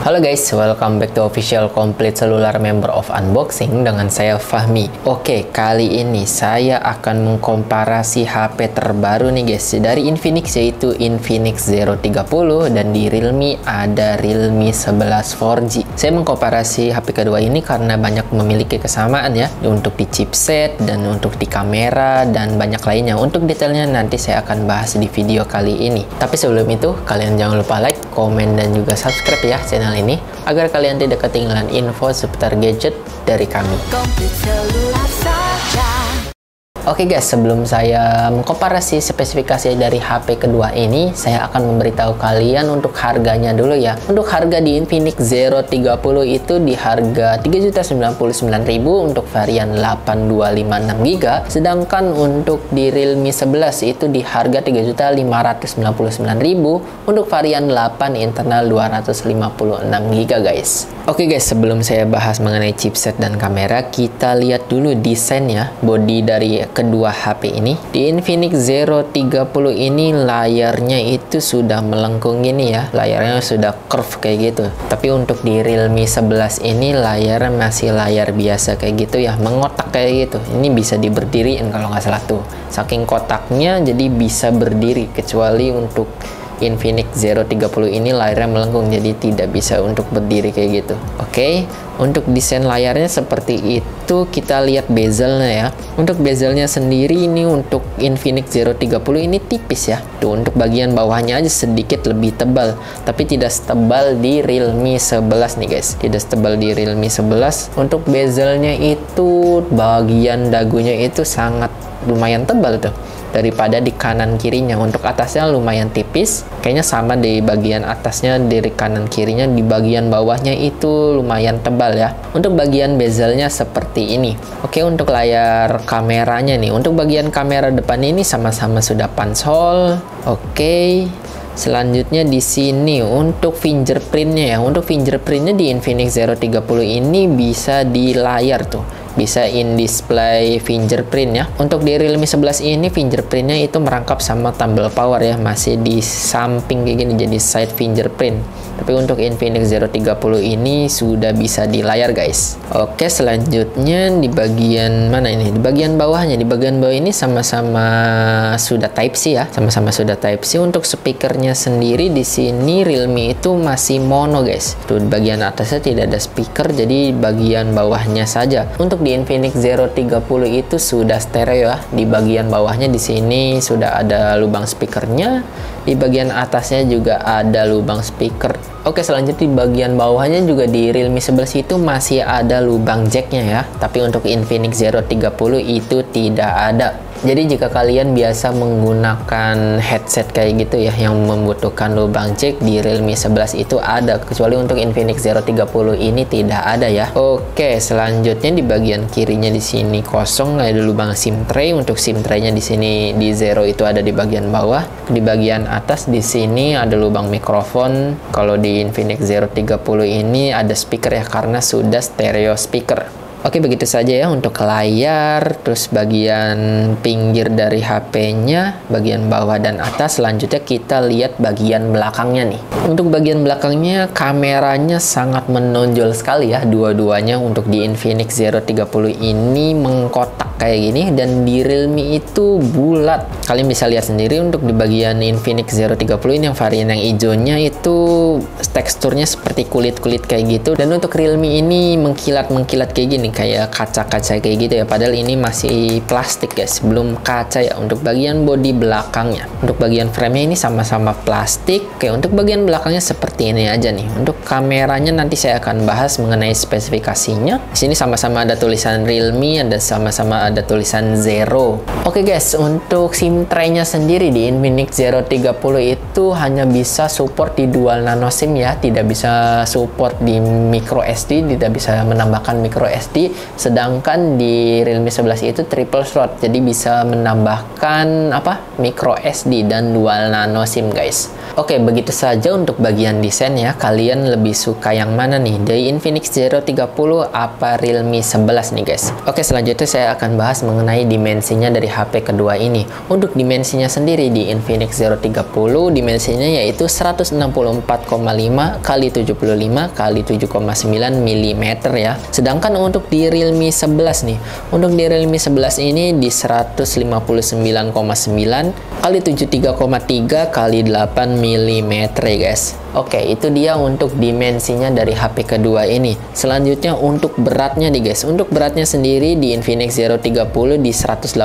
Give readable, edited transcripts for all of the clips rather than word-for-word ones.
Halo guys, welcome back to official complete cellular member of unboxing dengan saya Fahmi. Oke, kali ini saya akan mengkomparasi HP terbaru nih guys dari Infinix, yaitu Infinix Zero 30, dan di Realme ada Realme 11 4G. Saya mengkomparasi HP kedua ini karena banyak memiliki kesamaan ya, untuk di chipset dan untuk di kamera dan banyak lainnya. Untuk detailnya nanti saya akan bahas di video kali ini. Tapi sebelum itu, kalian jangan lupa like, komen, dan juga subscribe ya channel ini agar kalian tidak ketinggalan info seputar gadget dari kami. Oke guys, sebelum saya mengkomparasi spesifikasi dari HP kedua ini, saya akan memberitahu kalian untuk harganya dulu ya. Untuk harga di Infinix Zero 30 itu di harga 3.099.000 untuk varian 8256GB, sedangkan untuk di Realme 11 itu di harga 3.599.000 untuk varian 8 internal 256GB guys. Oke guys, sebelum saya bahas mengenai chipset dan kamera, kita lihat dulu desainnya, body dari kedua HP ini. Di Infinix Zero 30 ini layarnya itu sudah melengkung ini ya, layarnya sudah curve kayak gitu. Tapi untuk di Realme 11 ini layarnya masih layar biasa kayak gitu ya, mengotak kayak gitu. Ini bisa diberdiriin kalau nggak salah tuh, saking kotaknya jadi bisa berdiri, kecuali untuk Infinix Zero 30 ini layarnya melengkung, jadi tidak bisa untuk berdiri kayak gitu. Oke, untuk desain layarnya seperti itu. Kita lihat bezelnya ya. Untuk bezelnya sendiri ini untuk Infinix Zero 30 ini tipis ya. Tuh, untuk bagian bawahnya aja sedikit lebih tebal, tapi tidak setebal di Realme 11 nih guys. Tidak setebal di Realme 11. Untuk bezelnya itu bagian dagunya itu sangat lumayan tebal tuh daripada di kanan kirinya. Untuk atasnya lumayan tipis, kayaknya sama di bagian atasnya dari kanan kirinya. Di bagian bawahnya itu lumayan tebal ya. Untuk bagian bezelnya seperti ini. Oke, untuk layar kameranya nih, untuk bagian kamera depan ini sama-sama sudah pansol. Oke, selanjutnya di sini untuk fingerprintnya ya. Untuk fingerprintnya di Infinix Zero 30 ini bisa di layar tuh, bisa in display fingerprint ya. Untuk di Realme 11 ini fingerprintnya itu merangkap sama tumble power ya, masih di samping kayak gini, jadi side fingerprint. Tapi untuk Infinix Zero 30 ini sudah bisa di layar guys. Oke, selanjutnya di bagian mana ini? Di bagian bawahnya. Di bagian bawah ini sama-sama sudah Type C ya, sama-sama sudah Type C. Untuk speakernya sendiri di sini Realme itu masih mono guys. Tuh, di bagian atasnya tidak ada speaker, jadi bagian bawahnya saja. Untuk di Infinix Zero 30 itu sudah stereo ya. Di bagian bawahnya di sini sudah ada lubang speakernya. Di bagian atasnya juga ada lubang speaker. Oke, selanjutnya di bagian bawahnya juga di Realme 11 itu masih ada lubang jacknya ya. Tapi untuk Infinix Zero 30 itu tidak ada. Jadi jika kalian biasa menggunakan headset kayak gitu ya, yang membutuhkan lubang jack, di Realme 11 itu ada. Kecuali untuk Infinix Zero 30 ini tidak ada ya. Oke, selanjutnya di bagian kirinya di sini kosong, nggak ada lubang SIM tray. Untuk SIM tray-nya di sini di Zero itu ada di bagian bawah. Di bagian atas di sini ada lubang mikrofon. Kalau di Infinix Zero 30 ini ada speaker ya, karena sudah stereo speaker. Oke, begitu saja ya untuk layar, terus bagian pinggir dari HP-nya, bagian bawah dan atas. Selanjutnya kita lihat bagian belakangnya nih. Untuk bagian belakangnya kameranya sangat menonjol sekali ya, dua-duanya. Untuk di Infinix Zero 30 ini mengkotak kayak gini, dan di Realme itu bulat. Kalian bisa lihat sendiri untuk di bagian Infinix Zero 30 ini yang varian yang hijaunya itu teksturnya seperti kulit-kulit kayak gitu, dan untuk Realme ini mengkilat-mengkilat kayak gini, kayak kaca-kaca kayak gitu ya, padahal ini masih plastik guys, belum kaca ya. Untuk bagian bodi belakangnya, untuk bagian frame-nya ini sama-sama plastik. Oke, untuk bagian belakangnya seperti ini aja nih. Untuk kameranya nanti saya akan bahas mengenai spesifikasinya. Di sini sama-sama ada tulisan Realme, ada sama-sama ada tulisan Zero. Oke guys, untuk SIM tray-nya sendiri di Infinix Zero 30 itu hanya bisa support di dual nano SIM ya, tidak bisa support di micro SD, tidak bisa menambahkan micro SD. Sedangkan di Realme 11 itu triple slot, jadi bisa menambahkan micro SD dan dual nano SIM guys. Oke, begitu saja untuk bagian desain ya. Kalian lebih suka yang mana nih? Dari Infinix Zero 30 apa Realme 11 nih guys? Oke, selanjutnya saya akan bahas mengenai dimensinya dari HP kedua ini. Untuk dimensinya sendiri di Infinix Zero 30, dimensinya yaitu 164,9 kali 75 kali 7,9 mm ya. Sedangkan untuk di Realme 11 nih, untuk di Realme 11 ini di 159,9 kali 73,3 kali 8 mm ya guys. Oke, itu dia untuk dimensinya dari HP kedua ini. Selanjutnya untuk beratnya nih guys. Untuk beratnya sendiri di Infinix Zero 30 di 182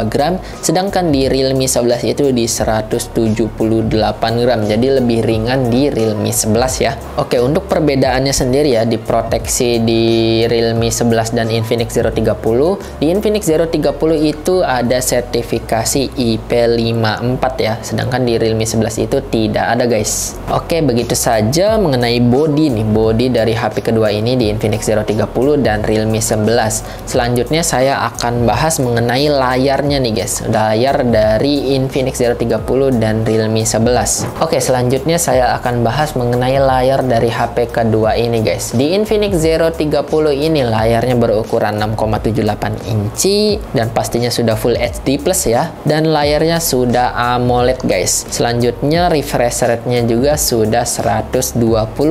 gram, sedangkan di Realme 11 itu di 178 gram. Jadi lebih ringan di Realme 11 ya. Oke, untuk perbedaannya sendiri ya, di proteksi di Realme 11 dan Infinix Zero 30. Di Infinix Zero 30 itu ada sertifikasi IP54 ya, sedangkan di Realme 11 itu tidak ada guys. Oke, begitu saja mengenai body nih, body dari HP kedua ini di Infinix Zero 30 dan Realme 11. Selanjutnya saya akan bahas mengenai layarnya nih guys, layar dari Infinix Zero 30 dan Realme 11. Oke, selanjutnya saya akan bahas mengenai layar dari HP kedua ini guys. Di Infinix Zero 30 ini layarnya berukuran 6,78 inci dan pastinya sudah Full HD plus ya, dan layarnya sudah AMOLED guys. Selanjutnya refresh rate-nya juga sudah 120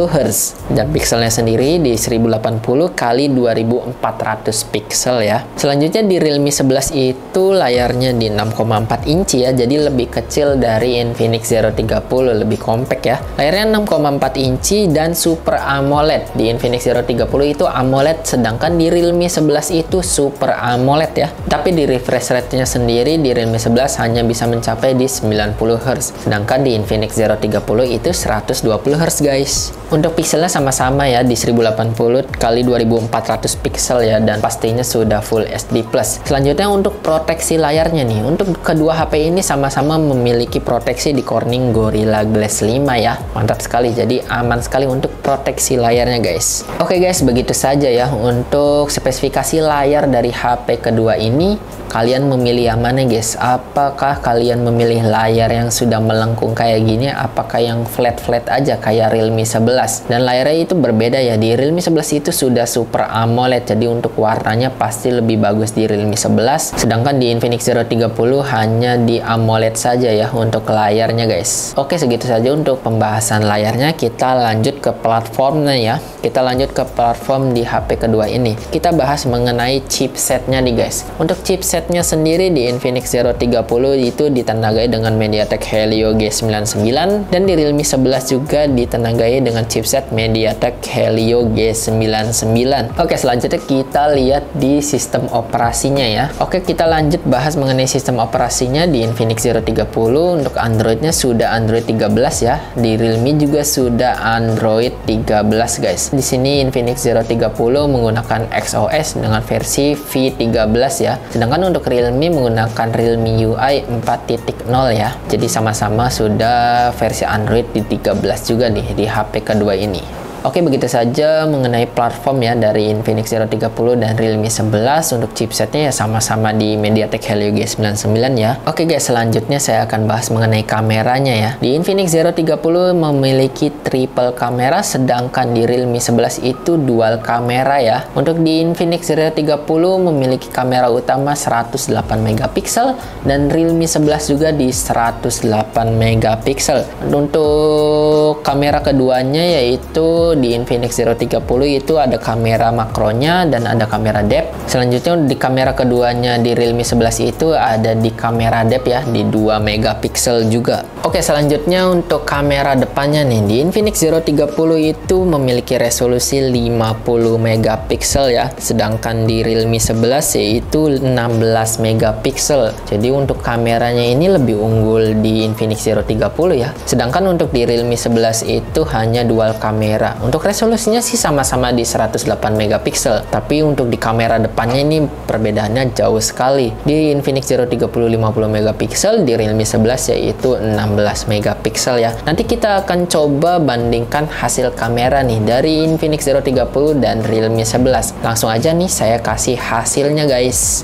Hz dan pixelnya sendiri di 1080 kali 2400 pixel ya. Selanjutnya di Realme 11 itu layarnya di 6,4 inci ya, jadi lebih kecil dari Infinix Zero 30, lebih compact ya. Layarnya 6,4 inci dan Super AMOLED. Di Infinix Zero 30 itu AMOLED, sedangkan di Realme 11 itu Super AMOLED ya. Tapi di refresh rate-nya sendiri di Realme 11 hanya bisa mencapai di 90 Hz, sedangkan di Infinix Zero 30 itu 120 Hz guys. Untuk pixelnya sama-sama ya, di 1080 kali 2400 pixel ya, dan pastinya sudah Full HD plus. Selanjutnya untuk proteksi layarnya nih, untuk kedua HP ini sama-sama memiliki proteksi di Corning Gorilla Glass 5 ya. Mantap sekali, jadi aman sekali untuk proteksi layarnya guys. Oke guys, begitu saja ya untuk spesifikasi layar dari HP kedua ini. Kalian memilih yang mana guys? Apakah kalian memilih layar yang sudah melengkung kayak gini, apakah yang flat-flat aja kayak Realme 11? Dan layarnya itu berbeda ya, di Realme 11 itu sudah Super AMOLED, jadi untuk warnanya pasti lebih bagus di Realme 11, sedangkan di Infinix Zero 30 hanya di AMOLED saja ya untuk layarnya guys. Oke, segitu saja untuk pembahasan layarnya. Kita lanjut ke platformnya ya. Kita lanjut ke platform di HP kedua ini. Kita bahas mengenai chipsetnya nih guys. Untuk chipsetnya sendiri di Infinix Zero 30 itu ditenagai dengan MediaTek Helio G99, dan di Realme 11 juga ditenagai dengan chipset MediaTek Helio G99. Oke, selanjutnya kita lihat di sistem operasinya ya. Oke, kita lanjut bahas mengenai sistem operasinya. Di Infinix Zero 30 untuk Androidnya sudah Android 13 ya. Di Realme juga sudah Android 13 guys. Di sini Infinix Zero 30 menggunakan XOS dengan versi V13 ya. Sedangkan untuk Realme menggunakan Realme UI 4.0 ya. Jadi sama-sama sudah versi Android di 13 juga nih di HP kedua ini. Oke, begitu saja mengenai platform ya dari Infinix Zero 30 dan Realme 11. Untuk chipsetnya ya sama-sama di MediaTek Helio G99 ya. Oke guys, selanjutnya saya akan bahas mengenai kameranya ya. Di Infinix Zero 30 memiliki triple kamera, sedangkan di Realme 11 itu dual kamera ya. Untuk di Infinix Zero 30 memiliki kamera utama 108 megapiksel dan Realme 11 juga di 108 megapiksel. Untuk kamera keduanya yaitu di Infinix Zero 30 itu ada kamera makronya dan ada kamera depth. Selanjutnya di kamera keduanya di Realme 11 itu ada di kamera depth ya, di 2 megapiksel juga. Oke, selanjutnya untuk kamera depannya nih, di Infinix Zero 30 itu memiliki resolusi 50 megapiksel ya, sedangkan di Realme 11 yaitu 16 megapiksel. Jadi untuk kameranya ini lebih unggul di Infinix Zero 30 ya. Sedangkan untuk di Realme 11 itu hanya dual kamera. Untuk resolusinya sih sama-sama di 108 megapiksel, tapi untuk di kamera depannya ini perbedaannya jauh sekali. Di Infinix Zero 30 50 megapiksel, di Realme 11 yaitu 16 megapiksel ya. Nanti kita akan coba bandingkan hasil kamera nih dari Infinix Zero 30 dan Realme 11. Langsung aja nih saya kasih hasilnya guys.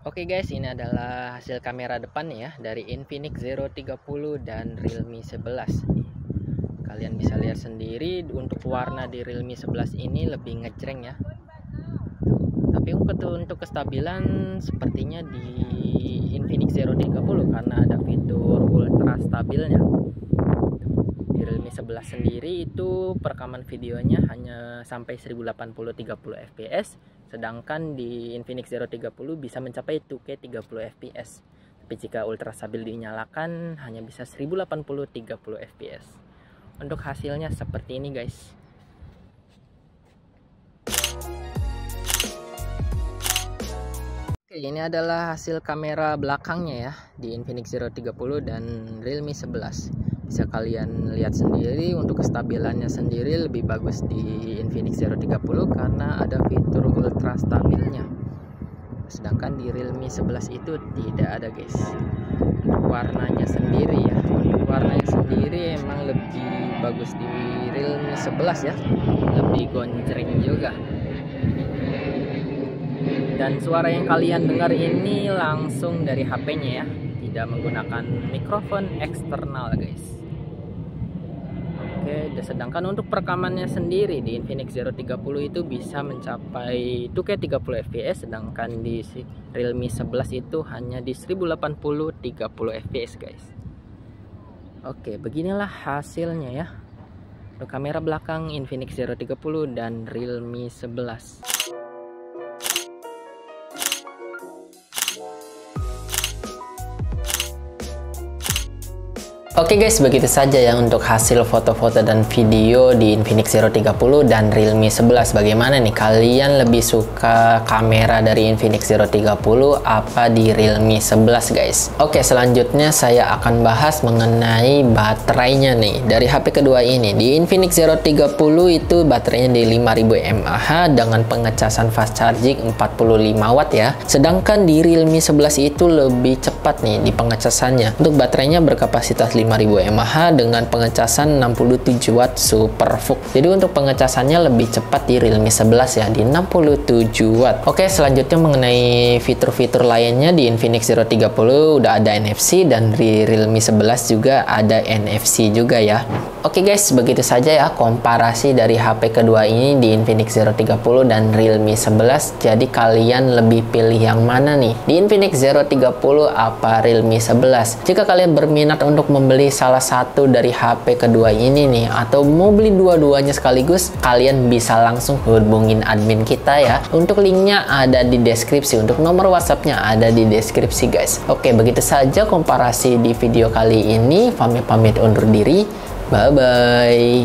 Oke guys, ini adalah hasil kamera depan ya dari Infinix Zero 30 dan Realme 11. Kalian bisa lihat sendiri untuk warna di Realme 11 ini lebih ngejreng ya. Tapi untuk kestabilan sepertinya di Infinix Zero 30 karena ada fitur ultra stabilnya. Di Di Realme 11 sendiri itu perekaman videonya hanya sampai 1080 30 fps, sedangkan di Infinix Zero 30 bisa mencapai 2K 30 fps. Tapi jika ultra stabil dinyalakan hanya bisa 1080 30 fps. Untuk hasilnya seperti ini guys. Oke, ini adalah hasil kamera belakangnya ya di Infinix Zero 30 dan Realme 11. Bisa kalian lihat sendiri, untuk kestabilannya sendiri lebih bagus di Infinix Zero 30 karena ada fitur ultra stabilnya. Sedangkan di Realme 11 itu tidak ada guys. Untuk warnanya sendiri ya, untuk warnanya sendiri emang lebih bagus di Realme 11 ya, lebih gonjreng juga. Dan suara yang kalian dengar ini langsung dari HP-nya ya, tidak menggunakan mikrofon eksternal guys. Oke, sedangkan untuk perekamannya sendiri di Infinix Zero 30 itu bisa mencapai 2K 30 fps, sedangkan di Realme 11 itu hanya di 1080 30 fps guys. Oke, beginilah hasilnya ya untuk kamera belakang Infinix Zero 30 dan Realme 11. Oke guys, begitu saja ya untuk hasil foto-foto dan video di Infinix Zero 30 dan Realme 11. Bagaimana nih, kalian lebih suka kamera dari Infinix Zero 30 apa di Realme 11 guys? Oke, selanjutnya saya akan bahas mengenai baterainya nih dari HP kedua ini. Di Infinix Zero 30 itu baterainya di 5000 mAh dengan pengecasan fast charging 45 watt ya. Sedangkan di Realme 11 itu lebih cepat nih di pengecasannya. Untuk baterainya berkapasitas 5000 mAh dengan pengecasan 67 watt super VOOC. Jadi untuk pengecasannya lebih cepat di Realme 11 ya, di 67 watt. Oke, selanjutnya mengenai fitur-fitur lainnya di Infinix Zero 30 udah ada NFC dan di Realme 11 juga ada NFC juga ya. Oke guys, begitu saja ya komparasi dari HP kedua ini di Infinix Zero 30 dan Realme 11. Jadi kalian lebih pilih yang mana nih? Di Infinix Zero 30 apa Realme 11? Jika kalian berminat untuk membeli salah satu dari HP kedua ini nih, atau mau beli dua-duanya sekaligus, kalian bisa langsung hubungin admin kita ya. Untuk linknya ada di deskripsi, untuk nomor WhatsAppnya ada di deskripsi guys. Oke, begitu saja komparasi di video kali ini. Pamit undur diri. Bye bye.